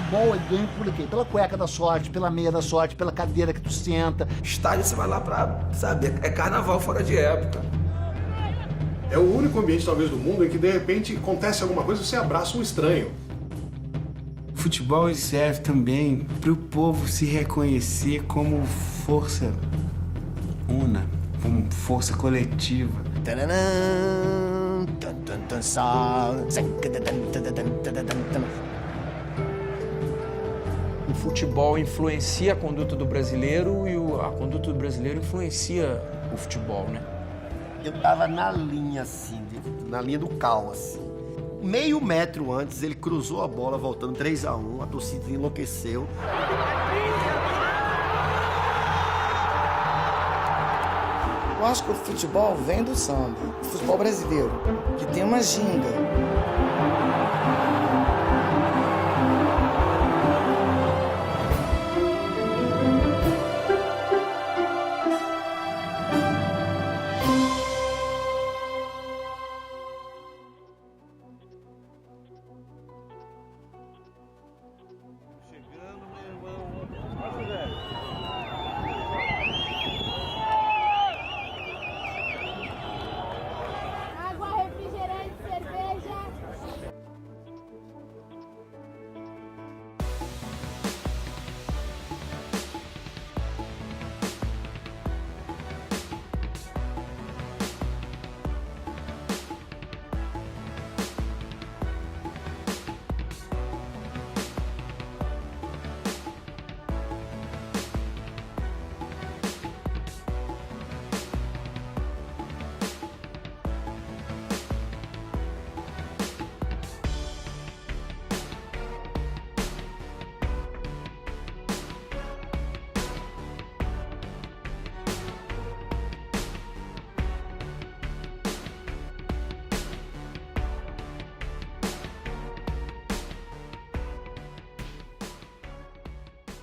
futebol é ganho por quê? Pela cueca da sorte, pela meia da sorte, pela cadeira que tu senta. Estádio você vai lá pra, sabe, é carnaval fora de época. É o único ambiente, talvez, do mundo em que, de repente, acontece alguma coisa e você abraça um estranho. O futebol serve também para o povo se reconhecer como força una, como força coletiva. O futebol influencia a conduta do brasileiro e a conduta do brasileiro influencia o futebol, né? Eu tava na linha, assim, na linha do cal, assim. Meio metro antes, ele cruzou a bola, voltando 3-1, a torcida enlouqueceu. Eu acho que o futebol vem do samba, o futebol brasileiro, que tem uma ginga.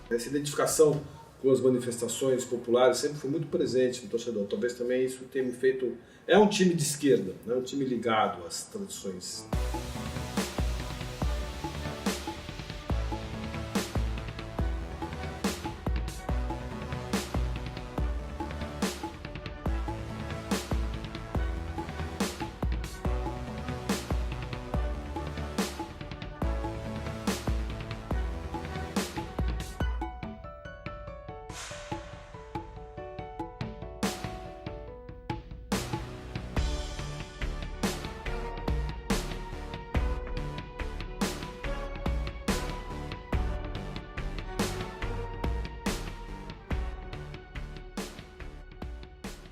Essa identificação com as manifestações populares sempre foi muito presente no torcedor. Talvez também isso tenha me feito... É um time de esquerda, é um time ligado às tradições.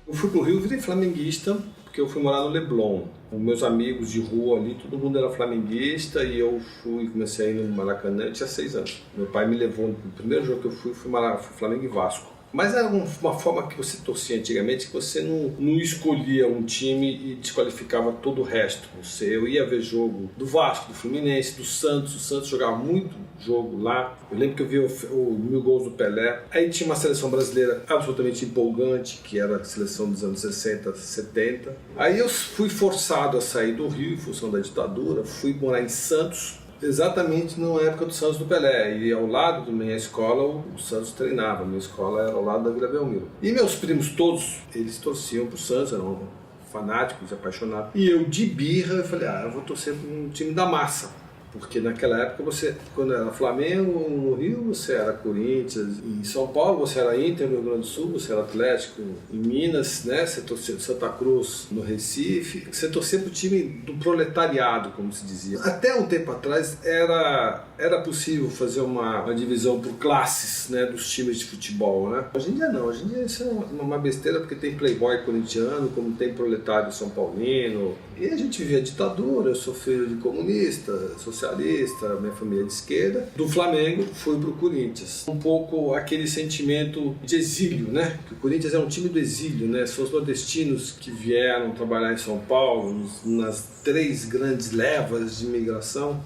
Eu fui pro Rio, virei flamenguista, porque eu fui morar no Leblon. Os meus amigos de rua ali, todo mundo era flamenguista e eu comecei a ir no Maracanã, eu tinha 6 anos. Meu pai me levou, no primeiro jogo que eu fui Flamengo e Vasco. Mas era uma forma que você torcia antigamente, que você não escolhia um time e desqualificava todo o resto. Eu ia ver jogo do Vasco, do Fluminense, do Santos. O Santos jogava muito jogo lá. Eu lembro que eu vi o 1000 gols do Pelé. Aí tinha uma seleção brasileira absolutamente empolgante, que era a seleção dos anos 60, 70. Aí eu fui forçado a sair do Rio em função da ditadura. Fui morar em Santos, exatamente na época do Santos do Pelé, e ao lado da minha escola o Santos treinava, minha escola era ao lado da Vila Belmiro. E meus primos todos, eles torciam pro Santos, eram fanáticos, apaixonados. E eu de birra, eu falei, eu vou torcer para um time da massa. Porque naquela época você, quando era Flamengo no Rio, você era Corinthians, em São Paulo você era Inter, no Rio Grande do Sul você era Atlético, em Minas, né, você torcia Santa Cruz, no Recife, você torcia pro time do proletariado, como se dizia. Até um tempo atrás era possível fazer uma divisão por classes, né, dos times de futebol, né? Hoje em dia não, hoje em dia isso é uma besteira, porque tem playboy corintiano, como tem proletário são paulino, e a gente vivia a ditadura. Eu sou filho de comunista, socialista, minha família é de esquerda. Do Flamengo fui pro Corinthians. Um pouco aquele sentimento de exílio, né? Que o Corinthians é um time do exílio, né? São os nordestinos que vieram trabalhar em São Paulo nas 3 grandes levas de imigração,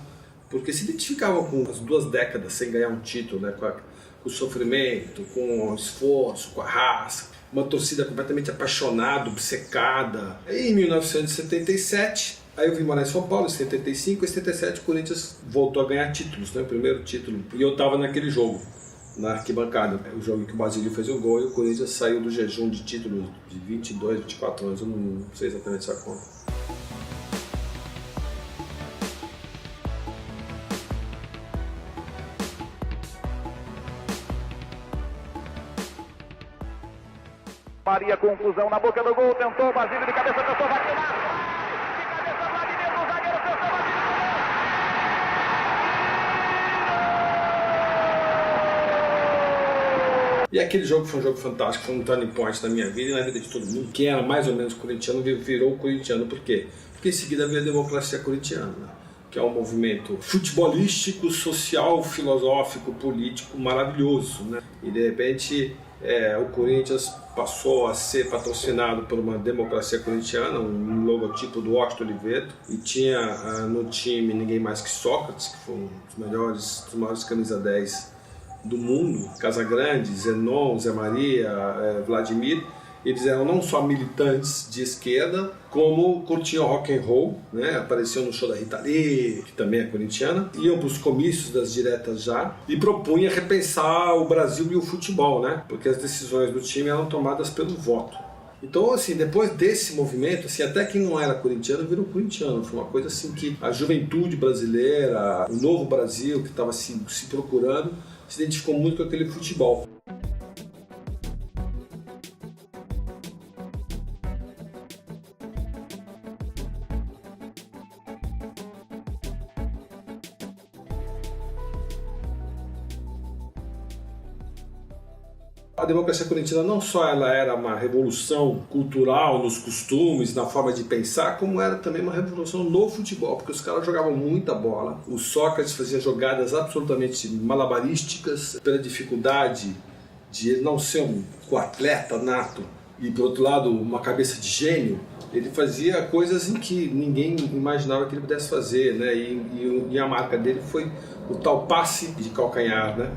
porque se identificavam com as 2 décadas sem ganhar um título, né? Com o sofrimento, com o esforço, com a raça. uma torcida completamente apaixonada, obcecada. E em 1977, aí eu vim morar em São Paulo, em 75, em 77 o Corinthians voltou a ganhar títulos, né? O primeiro título. E eu estava naquele jogo, na arquibancada. O jogo em que o Basílio fez o gol e o Corinthians saiu do jejum de títulos de 22, 24 anos, eu não sei exatamente essa conta. Maria, confusão na boca do gol, tentou, Basílio de cabeça, tentou, bateu lá, de cabeça, Vladimir, o zagueiro, tentou, Basílio. E aquele jogo foi um jogo fantástico, foi um turning point na minha vida e na vida de todo mundo. Quem era mais ou menos corintiano virou corintiano. Por quê? Porque em seguida veio a democracia corintiana, que é um movimento futebolístico, social, filosófico, político maravilhoso, né? E de repente o Corinthians passou a ser patrocinado por uma democracia corintiana, um logotipo do Washington Oliveto, e tinha no time ninguém mais que Sócrates, que foi um dos maiores camisa 10 do mundo, Casagrande, Zenon, Zé Maria, Vladimir. Eles eram não só militantes de esquerda, como curtiam rock and roll, né? Apareciam no show da Rita Lee, que também é corintiana, iam para os comícios das diretas já e propunha repensar o Brasil e o futebol, né? Porque as decisões do time eram tomadas pelo voto. Então, assim, depois desse movimento, assim, até quem não era corintiano virou corintiano. Foi uma coisa assim que a juventude brasileira, o novo Brasil que estava se procurando, se identificou muito com aquele futebol. A democracia corintiana não só ela era uma revolução cultural nos costumes, na forma de pensar, como era também uma revolução no futebol, porque os caras jogavam muita bola. O Sócrates fazia jogadas absolutamente malabarísticas pela dificuldade de ele não ser um atleta nato e, por outro lado, uma cabeça de gênio. Ele fazia coisas em que ninguém imaginava que ele pudesse fazer, né? E a marca dele foi o tal passe de calcanhar, né?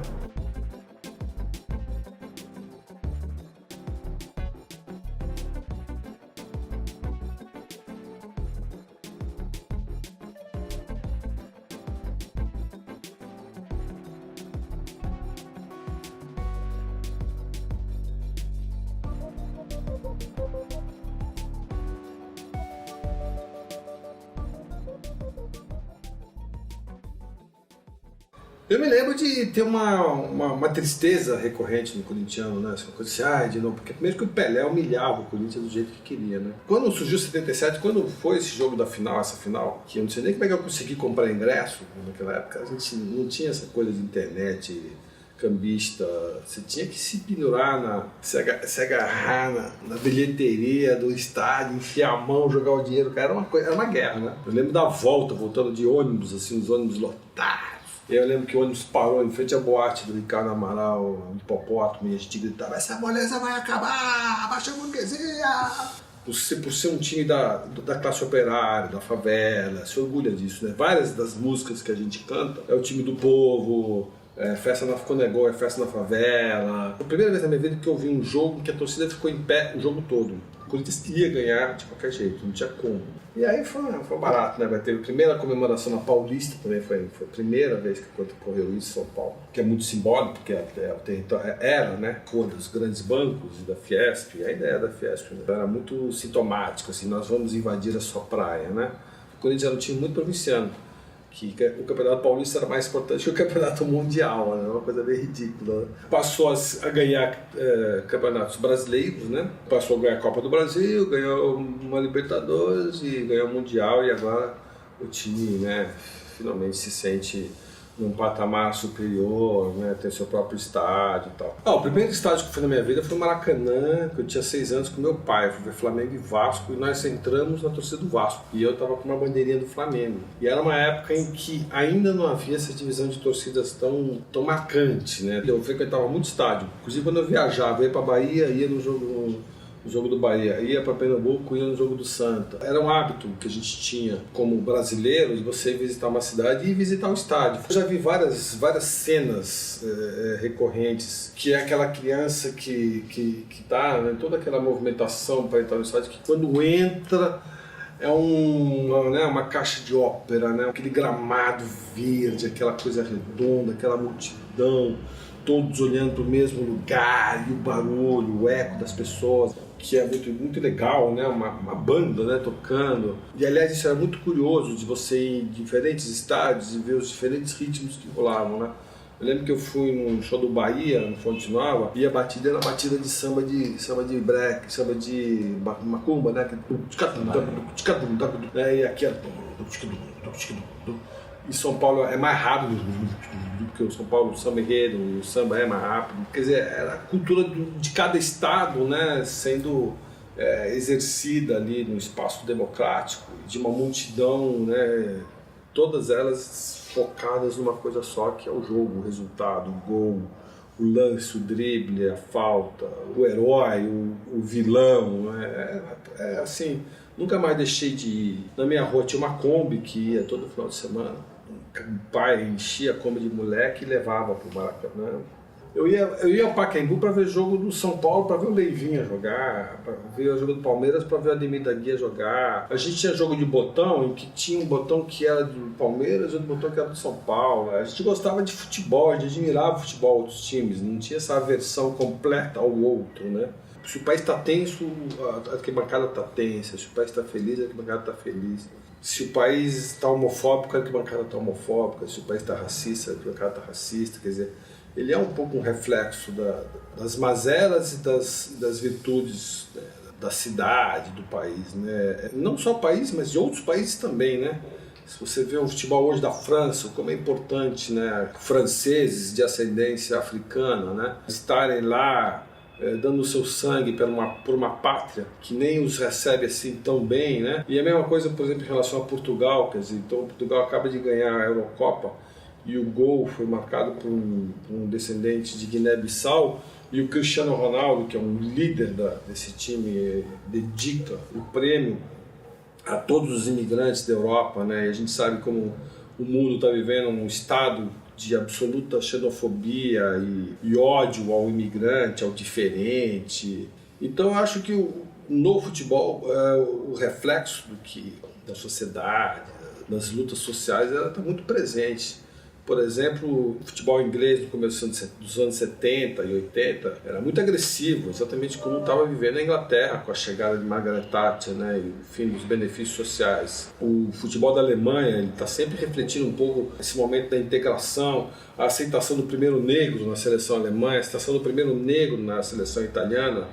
Eu me lembro de ter uma tristeza recorrente no corintiano, né? Essa coisa assim, de novo, porque primeiro que o Pelé humilhava o Corinthians do jeito que queria, né? Quando surgiu 77, quando foi esse jogo da final, essa final, que eu não sei nem como é que eu consegui comprar ingresso naquela época, a gente não tinha essa coisa de internet, cambista, você tinha que se pendurar, se agarrar na bilheteria do estádio, enfiar a mão, jogar o dinheiro, cara, era uma guerra, né? Eu lembro da voltando de ônibus, assim, os ônibus lotados. Eu lembro que o ônibus parou em frente à boate do Ricardo Amaral, do Hipopótamo, e a gente gritava: essa moleza vai acabar, abaixa a burguesia! Por ser um time da classe operária, da favela, se orgulha disso, né? Várias das músicas que a gente canta é o time do povo, festa na Conegol, é festa na favela. Foi a primeira vez na minha vida que eu vi um jogo em que a torcida ficou em pé o jogo todo. O Corinthians ia ganhar de qualquer jeito, não tinha como. E aí foi barato, né? Vai ter a primeira comemoração na Paulista, também foi a primeira vez que ocorreu isso em São Paulo, que é muito simbólico, porque o território era, né, cor dos grandes bancos e da Fiesp, a ideia da Fiesp, né? Era muito sintomático, assim, nós vamos invadir a sua praia, né? O Corinthians era um time muito provinciano, que o Campeonato Paulista era mais importante que o Campeonato Mundial, né? Uma coisa bem ridícula. Passou a ganhar campeonatos brasileiros, né? Passou a ganhar a Copa do Brasil, ganhou uma Libertadores e ganhou o Mundial, e agora o time, né, finalmente se sente num patamar superior, né, tem seu próprio estádio e tal. O primeiro estádio que fui na minha vida foi o Maracanã, que eu tinha 6 anos com meu pai, fui ver Flamengo e Vasco, e nós entramos na torcida do Vasco, e eu tava com uma bandeirinha do Flamengo. E era uma época em que ainda não havia essa divisão de torcidas tão marcante, né? Eu frequentava muito estádio, inclusive quando eu viajava, ia pra Bahia, ia no no jogo do Bahia, ia para Pernambuco, ia no jogo do Santa. Era um hábito que a gente tinha como brasileiros, você visitar uma cidade e visitar um estádio. Eu já vi várias cenas recorrentes, que é aquela criança que tá, né, toda aquela movimentação para entrar no estádio, que quando entra é uma caixa de ópera, né, aquele gramado verde, aquela coisa redonda, aquela multidão, todos olhando para o mesmo lugar, e o barulho, o eco das pessoas, que é muito legal, né? Uma banda, né, tocando. E aliás, isso era muito curioso de você ir em diferentes estádios e ver os diferentes ritmos que rolavam, né? Eu lembro que eu fui num show do Bahia, no Fonte Nova, e a batida era batida de samba de break, samba de macumba, né? E aqui era... E São Paulo é mais rápido, porque o São Paulo, o samba enredo, o samba é mais rápido. Quer dizer, era a cultura de cada estado, né, sendo exercida ali no espaço democrático, de uma multidão, né, todas elas focadas numa coisa só, que é o jogo, o resultado, o gol, o lance, o drible, a falta, o herói, o vilão. Assim, nunca mais deixei de ir. Na minha rua tinha uma Kombi que ia todo final de semana. O pai enchia a Kombi de moleque e levava para o Maracanã. Eu ia ao Pacaembu para ver jogo do São Paulo, para ver o Leivinha jogar, para ver o jogo do Palmeiras, para ver o Ademir da Guia jogar. A gente tinha jogo de botão, em que tinha um botão que era do Palmeiras e outro botão que era do São Paulo. A gente gostava de futebol, a gente admirava o futebol dos times, não tinha essa aversão completa ao outro, né? Se o país está tenso, a arquibancada está tensa. Se o país está feliz, a arquibancada está feliz. Se o país está homofóbico, a arquibancada está homofóbica. Se o país está racista, a arquibancada está racista. Quer dizer, ele é um pouco um reflexo das mazelas e das virtudes, né, da cidade, do país, né? Não só o país, mas de outros países também, né? Se você vê o futebol hoje da França, como é importante, né, franceses de ascendência africana, né, estarem lá dando o seu sangue por uma pátria que nem os recebe assim tão bem, né? E a mesma coisa, por exemplo, em relação a Portugal, quer dizer, então Portugal acaba de ganhar a Eurocopa e o gol foi marcado por um descendente de Guiné-Bissau, e o Cristiano Ronaldo, que é um líder desse time, dedica o prêmio a todos os imigrantes da Europa, né? E a gente sabe como o mundo está vivendo um estado de absoluta xenofobia e ódio ao imigrante, ao diferente. Então eu acho que no futebol o reflexo da sociedade, das lutas sociais, ela está muito presente. Por exemplo, o futebol inglês no começo dos anos 70 e 80 era muito agressivo, exatamente como estava vivendo a Inglaterra com a chegada de Margaret Thatcher, né, e o fim dos benefícios sociais. O futebol da Alemanha está sempre refletindo um pouco esse momento da integração, a aceitação do primeiro negro na seleção alemã, a aceitação do primeiro negro na seleção italiana.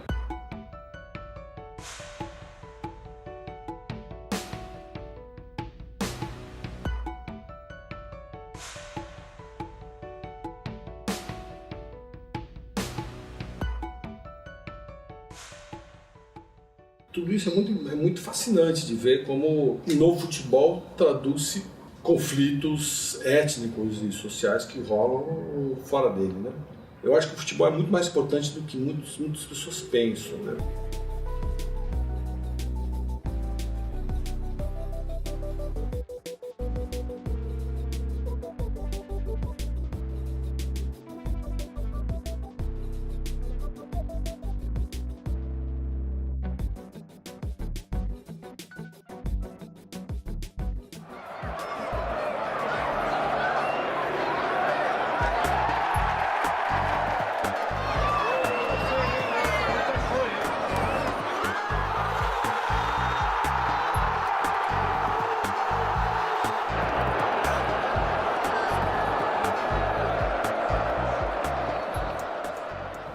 Tudo isso é muito fascinante de ver como no futebol traduz-se conflitos étnicos e sociais que rolam fora dele, né? Eu acho que o futebol é muito mais importante do que muitas pessoas pensam, né?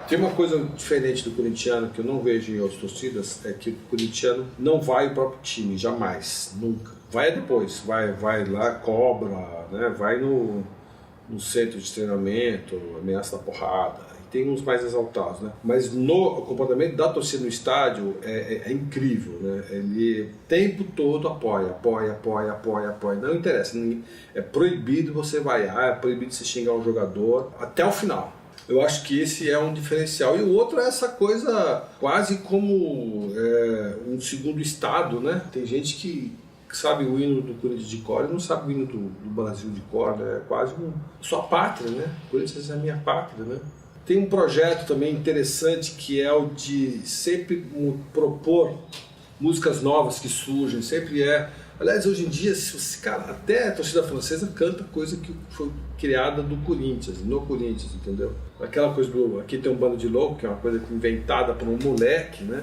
Tem uma coisa diferente do corintiano que eu não vejo em outras torcidas, é que o corintiano não vai o próprio time, jamais, nunca. Vai depois, vai lá, cobra, né? Vai no centro de treinamento, ameaça da porrada. E tem uns mais exaltados, né? Mas o comportamento da torcida no estádio é incrível, né? Ele o tempo todo apoia. Não interessa, é proibido você vaiar, é proibido você xingar um jogador até o final. Eu acho que esse é um diferencial. E o outro é essa coisa quase como um segundo estado, né? Tem gente que sabe o hino do Corinthians de cor e não sabe o hino do Brasil de cor, né? É quase sua pátria, né? O Corinthians é a minha pátria, né? Tem um projeto também interessante que é o de sempre propor músicas novas que surgem, sempre Aliás, hoje em dia, cara, até a torcida francesa canta coisa que foi criada do Corinthians, no Corinthians, entendeu? Aquela coisa do aqui tem um bando de louco, que é uma coisa inventada por um moleque, né?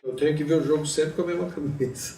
Eu tenho que ver o jogo sempre com a mesma camisa.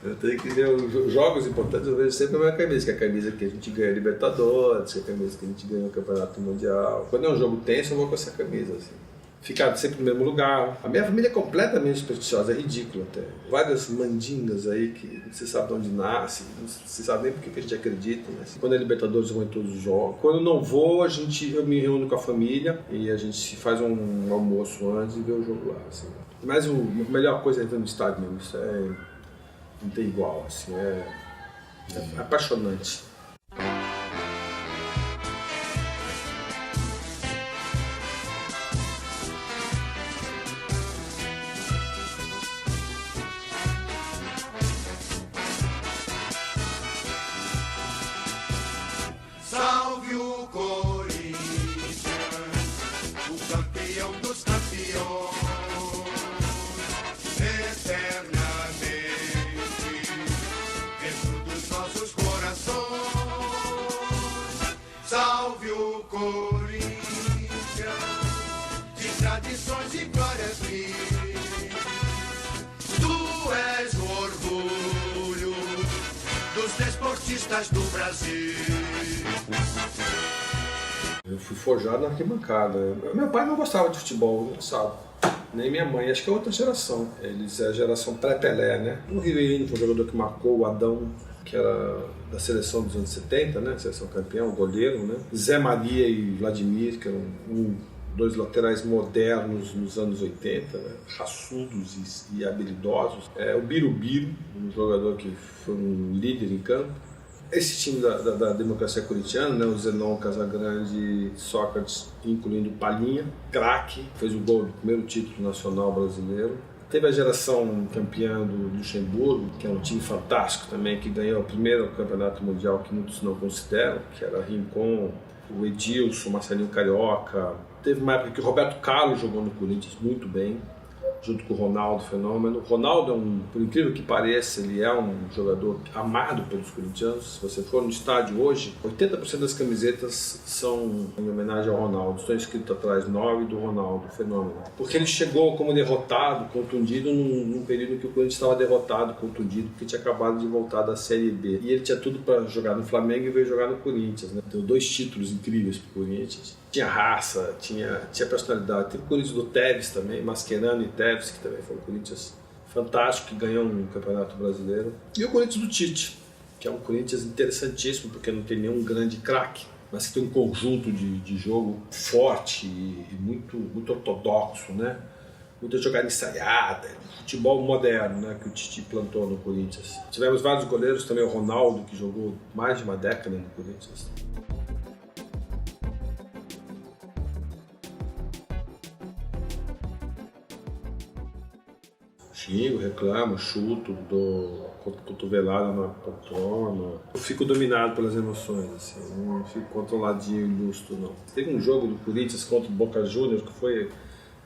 Eu tenho que ver os jogos importantes, eu vejo sempre a mesma camisa, que é a camisa que a gente ganha Libertadores, que é a camisa que a gente ganha o Campeonato Mundial. Quando é um jogo tenso, eu vou com essa camisa, assim. Ficar sempre no mesmo lugar. A minha família é completamente supersticiosa, é ridículo até. Várias mandingas aí que não se sabe de onde nasce, não se sabe nem porque que a gente acredita. Né? Quando é Libertadores, eu vou em todos os jogos. Quando eu não vou, eu me reúno com a família e a gente faz um almoço antes e vê o jogo lá. Assim. Mas a melhor coisa é entrar no estádio mesmo, isso não tem igual, assim, é apaixonante. Salve o Corinthians, o campeão dos campeões, eternamente dentro dos nossos corações. Salve o Corinthians, de tradições e glórias mil. Tu és o orgulho dos desportistas do Brasil. Eu fui forjado na arquibancada. Meu pai não gostava de futebol, não sabe. Nem minha mãe, acho que é outra geração. Eles é a geração pré-Pelé, né? O Rivelino foi um jogador que marcou o Adão, que era da seleção dos anos 70, né? Seleção campeão, o goleiro, né? Zé Maria e Vladimir, que eram dois laterais modernos nos anos 80, né? Raçudos e habilidosos. O Birubiru, um jogador que foi um líder em campo. Esse time da democracia corintiana, né, o Zenon, Casagrande, Sócrates, incluindo Palhinha, craque, fez o gol do primeiro título nacional brasileiro. Teve a geração campeã do Luxemburgo, que é um time fantástico também, que ganhou o primeiro campeonato mundial que muitos não consideram, que era Rincon, o Edilson, Marcelinho Carioca. Teve uma época que o Roberto Carlos jogou no Corinthians muito bem, junto com o Ronaldo Fenômeno. O Ronaldo, por incrível que pareça, ele é um jogador amado pelos corintianos. Se você for no estádio hoje, 80% das camisetas são em homenagem ao Ronaldo. Estão escrito atrás 9 do Ronaldo Fenômeno. Porque ele chegou como derrotado, contundido, num período em que o Corinthians estava derrotado, contundido, porque tinha acabado de voltar da Série B. E ele tinha tudo para jogar no Flamengo e veio jogar no Corinthians. Né? Deu 2 títulos incríveis para o Corinthians. Tinha raça, tinha personalidade. Teve o Corinthians do Tevez também, Mascherano e Tevez, que também foi um Corinthians fantástico, que ganhou um Campeonato Brasileiro. E o Corinthians do Tite, que é um Corinthians interessantíssimo, porque não tem nenhum grande craque, mas que tem um conjunto de jogo forte e muito, muito ortodoxo, né? Muita jogada ensaiada, futebol moderno, né, que o Tite plantou no Corinthians. Tivemos vários goleiros, também o Ronaldo, que jogou mais de uma década no Corinthians. Xingo, reclamo, chuto, dou cotovelada na poltrona. Eu fico dominado pelas emoções, assim, não fico controladinho e lustro, não. Teve um jogo do Corinthians contra o Boca Juniors que foi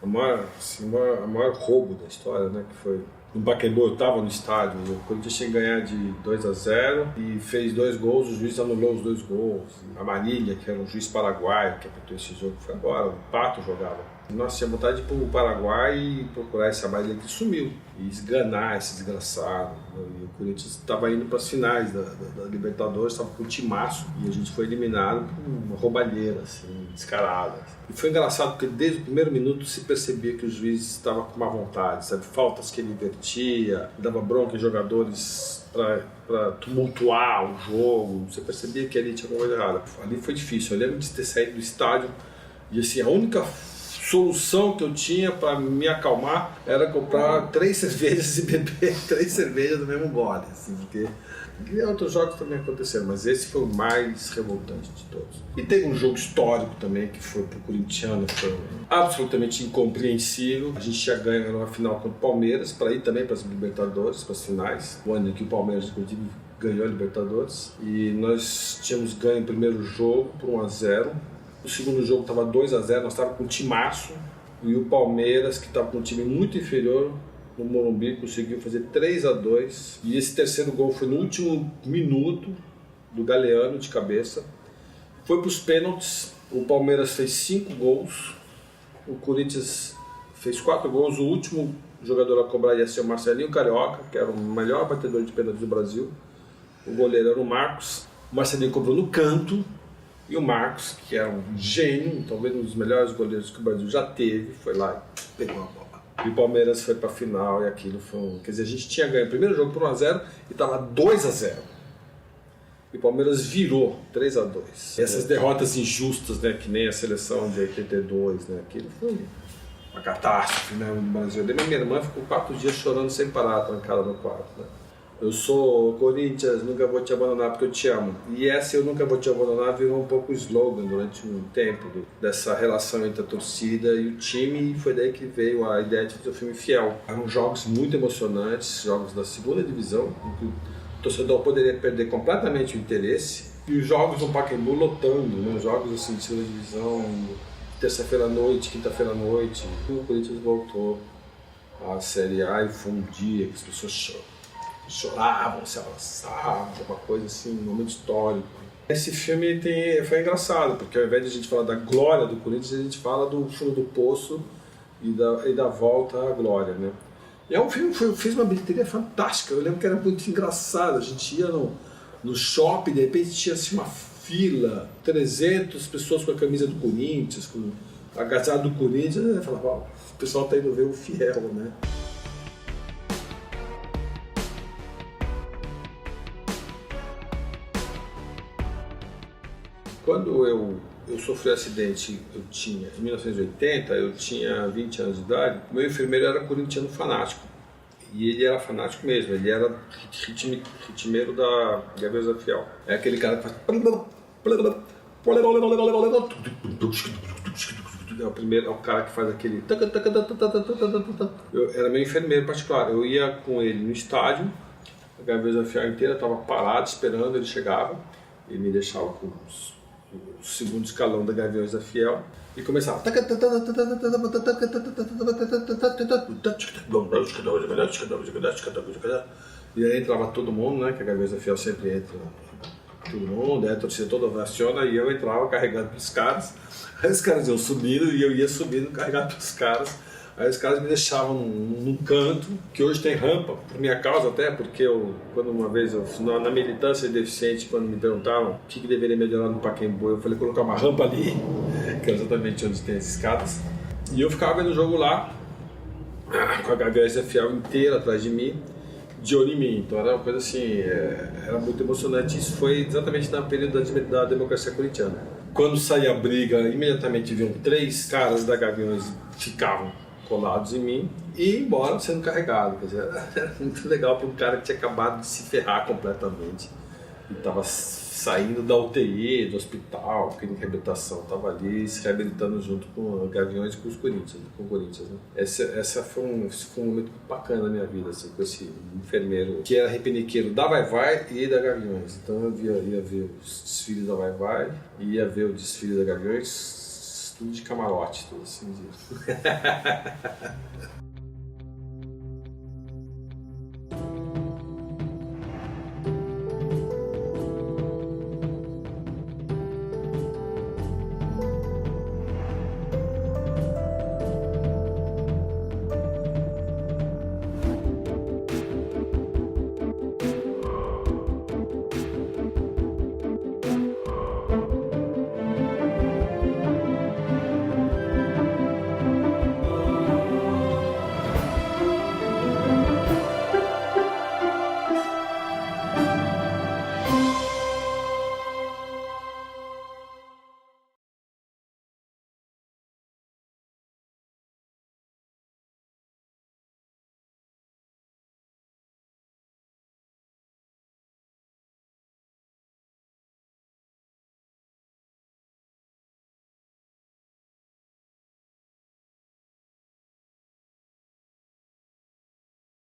o maior roubo da história, né? Que foi no Pacaembu. Eu estava no estádio, o Corinthians tinha que ganhar de 2-0 e fez 2 gols, o juiz anulou os 2 gols. A Marília, que era um juiz paraguaio que apitou esse jogo, foi embora, o Pato jogava. Nossa, tinha vontade de ir pro Paraguai e procurar esse Abailê que sumiu. E esganar esse desgraçado. E o Corinthians estava indo para as finais da Libertadores, estava com um timaço. E a gente foi eliminado por uma roubalheira, assim, descarada. E foi engraçado porque desde o primeiro minuto se percebia que o juiz estava com má vontade, sabe? Faltas que ele invertia, dava bronca em jogadores para tumultuar o jogo. Você percebia que ali tinha alguma coisa errada. Ali foi difícil. Eu lembro de ter saído do estádio e assim, a única solução que eu tinha para me acalmar era comprar 3 cervejas e beber 3 cervejas do mesmo gole, assim, porque outros jogos também aconteceram, mas esse foi o mais revoltante de todos. E teve um jogo histórico também, que foi pro corintiano, foi absolutamente incompreensível. A gente tinha ganho numa final contra o Palmeiras, para ir também para as Libertadores, para as finais, o ano em que o Palmeiras, inclusive, ganhou a Libertadores, e nós tínhamos ganho o primeiro jogo por 1-0. O segundo jogo estava 2-0, nós estávamos com um timaço, e o Palmeiras, que estava com um time muito inferior, no Morumbi, conseguiu fazer 3-2, e esse terceiro gol foi no último minuto do Galeano, de cabeça. Foi para os pênaltis, o Palmeiras fez 5 gols, o Corinthians fez 4 gols, o último jogador a cobrar ia ser o Marcelinho Carioca, que era o melhor batedor de pênaltis do Brasil, o goleiro era o Marcos, o Marcelinho cobrou no canto, e o Marcos, que era um gênio, talvez um dos melhores goleiros que o Brasil já teve, foi lá e pegou a bola. E o Palmeiras foi para a final e aquilo foi um... Quer dizer, a gente tinha ganho o primeiro jogo por 1-0 e estava 2-0. E o Palmeiras virou 3-2. Essas derrotas injustas, né, que nem a seleção de 82, né, aquilo foi uma catástrofe, né, no Brasil. Minha irmã ficou 4 dias chorando sem parar, trancada no quarto, né. Eu sou Corinthians, nunca vou te abandonar porque eu te amo. E essa eu nunca vou te abandonar virou um pouco o slogan durante um tempo dessa relação entre a torcida e o time, e foi daí que veio a ideia de fazer o filme Fiel. Eram jogos muito emocionantes, jogos da segunda divisão, em que o torcedor poderia perder completamente o interesse, e os jogos no Pacaembu lotando, né? Jogos assim, de segunda divisão, terça-feira à noite, quinta-feira à noite. E o Corinthians voltou à Série A e foi um dia que as pessoas choravam, se abraçavam, uma coisa assim, um momento histórico. Esse filme foi engraçado, porque ao invés de a gente falar da glória do Corinthians, a gente fala do fundo do poço e da volta à glória, né? E é um filme que fez uma bilheteria fantástica. Eu lembro que era muito engraçado. A gente ia no shopping, de repente tinha assim, uma fila, 300 pessoas com a camisa do Corinthians, com o agasalho do Corinthians, e eu falava, o pessoal tá indo ver o Fiel, né? Quando eu sofri um acidente, em 1980, eu tinha 20 anos de idade, o meu enfermeiro era corintiano fanático. E ele era fanático mesmo, ele era ritmeiro da Gaviões da Fiel. É aquele cara que faz... É o cara que faz aquele... Eu era meu enfermeiro particular, eu ia com ele no estádio, a Gaviões da Fiel inteira estava parada, esperando, ele chegava, ele me deixava com o segundo escalão da Gaviões da Fiel e começava e aí entrava todo mundo, né, que a Gaviões da Fiel sempre entra todo mundo, aí a torcida toda ovaciona e eu entrava carregado pelos caras, aí os caras iam subindo e eu ia subindo carregado pelos caras. Aí os caras me deixavam num canto, que hoje tem rampa, por minha causa até, porque quando uma vez, na militância de deficiente, quando me perguntavam o que deveria melhorar no Pacaembu, eu falei colocar uma rampa ali, que é exatamente onde tem as escadas. E eu ficava vendo o jogo lá, com a Gaviões da Fiel inteira atrás de mim, de olho em mim. Então era uma coisa assim, era muito emocionante. Isso foi exatamente no período da democracia corintiana. Quando saía a briga, imediatamente vinham 3 caras da Gaviões e ficavam colados em mim e ir embora sendo carregado. Quer dizer, era muito legal para um cara que tinha acabado de se ferrar completamente e estava saindo da UTI, do hospital, clínica de reabilitação, estava ali se reabilitando junto com Gaviões e com os Corinthians, com o Corinthians, né? Esse foi um momento bacana na minha vida, assim, com esse enfermeiro que era repeniqueiro da Vai-Vai e da Gaviões. Então eu ia ver os desfiles da Vai-Vai e ia ver o desfile da Gaviões, tudo de camarote, tudo assim.